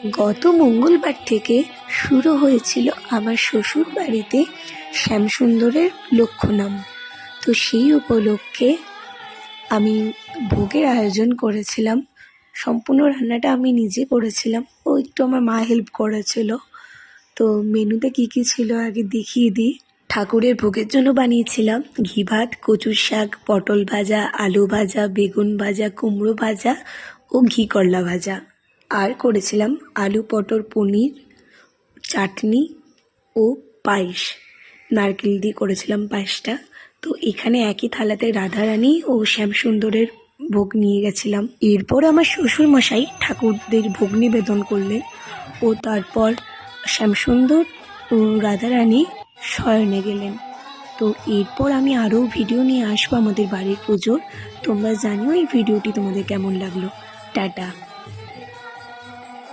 গত মঙ্গলবার থেকে শুরু হয়েছিল আমার শ্বশুর বাড়িতে শ্যামসুন্দরের লক্ষ্যনাম। তো সেই উপলক্ষে আমি ভোগের আয়োজন করেছিলাম। সম্পূর্ণ রান্নাটা আমি নিজে করেছিলাম, ও একটু আমার মা হেল্প করেছিল। তো মেনুতে কী কী ছিল আগে দেখিয়ে দিই। ঠাকুরের ভোগের জন্য বানিয়েছিলাম ঘি ভাত, কচুর শাক, পটল ভাজা, আলু ভাজা, বেগুন ভাজা, কুমড়ো ভাজা ও ঘি করলা ভাজা। আর করেছিলাম আলু পটল পনির, চাটনি ও পায়েস। নারকেল দিয়ে করেছিলাম পায়েসটা। তো এখানে একই থালাতে রাধারানী ও শ্যামসুন্দরের ভোগ নিয়ে গেছিলাম। এরপর আমার শ্বশুরমশাই ঠাকুরদের ভোগ নিবেদন করলেন ও তারপর শ্যামসুন্দর ও রাধারানী শয়নে গেলেন। তো এরপর আমি আরও ভিডিও নিয়ে আসবো আমাদের বাড়ির পুজোর। তোমরা জানিও এই ভিডিওটি তোমাদের কেমন লাগলো। টাটা।